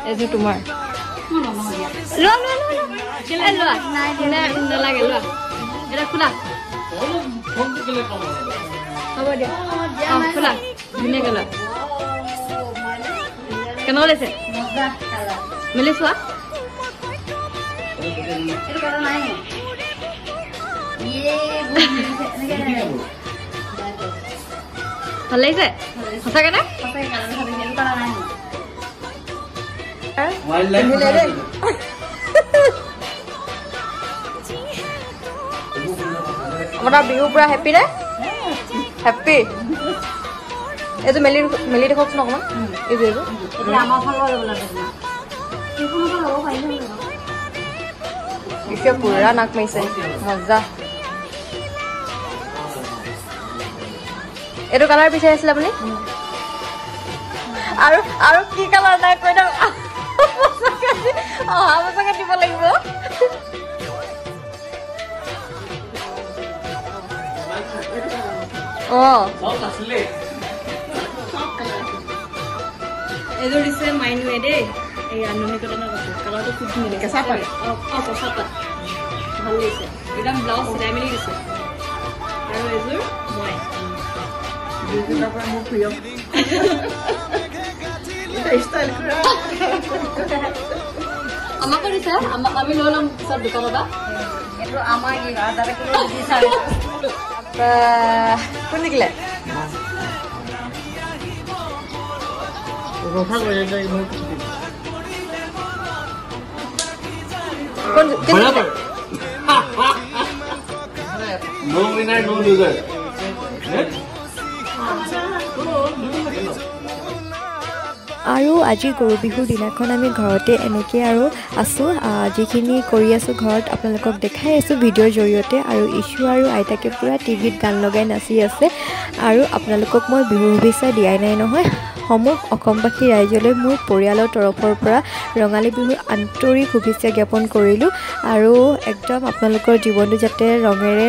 Itu tumar. Lu. Kila lu. Kila indah lagi lu. Ada kula. Apa dia? Ah, kula. Ini kala. Kenapa le se? Milis wa? Itu kalau naik. Ye, Halai se? Hasa kana? Hasa kana. Itu kalau naik. Wildlife. Amara bihu pura happy na? Happy. Itu meli dekhok na kama? Itu. Itu amar phalo bola na. Itu no phalo bhai na. Ishe pura nak maise. Maza. Itu color bichai asila apni? Aru ki color na koi na. Apa sangat di paling bu? Oh. Itu di sini main wede. Anu ni kita nak kalau tu kucing ni kesapan. Oh kesapan. Halus se. Idam blouse family di sini. Aru itu main. Jadi apa mau piam? Style kura. Ama ko risa, ami lolam sab dukan ba? Itu ama gi adara kilo di sari. Kun nikle? Roha go jai mo. Kun barabar. No winner no loser. আৰু আজি গৰু বিহুৰ দিনাখন আমি ঘৰতে এনেকৈ আৰু আছোঁ যিখিনি কৰি আছোঁ ঘৰত আপোনালোকক দেখাই আছোঁ ভিডিঅ'ৰ জৰিয়তে আৰু ইছু আৰু আইতাকে পূৰা টিভিত গান লগাই নাচি আছে আৰু আপোনালোকক মই বিহু শুভেচ্ছা দিয়াই নাই নহয় সমূহ অসমবাসী ৰাইজলৈ মোৰ পৰিয়ালৰ তৰফৰ পৰা ৰঙালী বিহুৰ আন্তৰিক শুভেচ্ছা জ্ঞাপন কৰিলোঁ আৰু একদম আপোনালোকৰ জীৱনটো যাতে ৰঙেৰে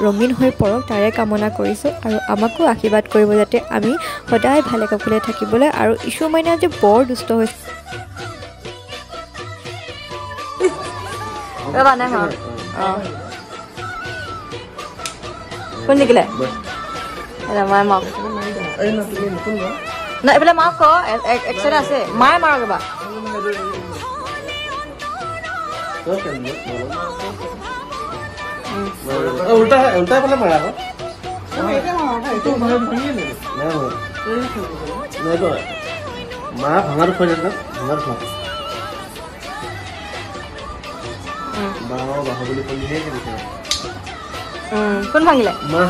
ৰঙীন হৈ পৰক তাৰে কামনা কৰিছোঁ আৰু আমাকো আশীৰ্বাদ কৰিব যাতে আমি সদায় ভালে কাপোৰে থাকিবলৈ আৰু ইছু মাইনা যে বৰ দুষ্ট হৈছে কোন নিকিলে মায়ে মাক না এইফালে মাক ক একচুৱেলি আছে মায়ে মাৰক এবাৰ উল্টা ফালে মাৰা মা ভাঙাৰ খোৱা যায় ভাঙাৰ খোৱা বাহ বুলি ক'লিহে কোন ভাঙিলে মা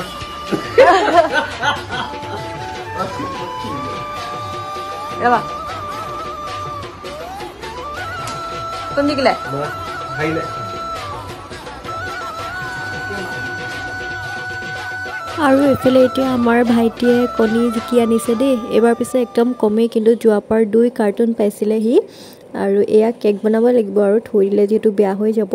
ৰবা কোন জিকিলে মা খাইলে আৰু এফালে এতিয়া আমাৰ ভাইটিয়ে কণী জিকি আনিছে দেই এবাৰ পিছে একদম কমেই কিন্তু যোৱাবাৰ 2 কাৰ্টুন পাইছিলে সি আৰু এয়া কেক বনাব লাগিব আৰু থৈ দিলে যেটো বেয়া হৈ যাব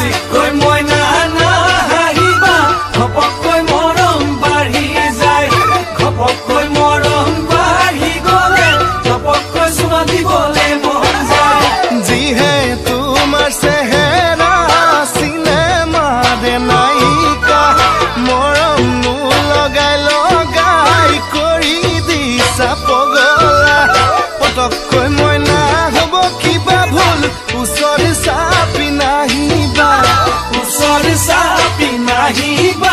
বেছিকৈ মইনা নাহাঁহিবা ঘপককৈ মৰম বাঢ়ি যায় ঘপককৈ মৰম বাঢ়ি গ'লে ঘপককৈ চুমা দিবলৈ মন যায় যিহে তোমাৰ চেহেৰা চিনেমাৰে নায়িকা মৰম লগাই লগাই কৰি দিছা পগলা পটককৈ মইনা হ'ব কিবা ভুল ওচৰ চাপি নাহিবা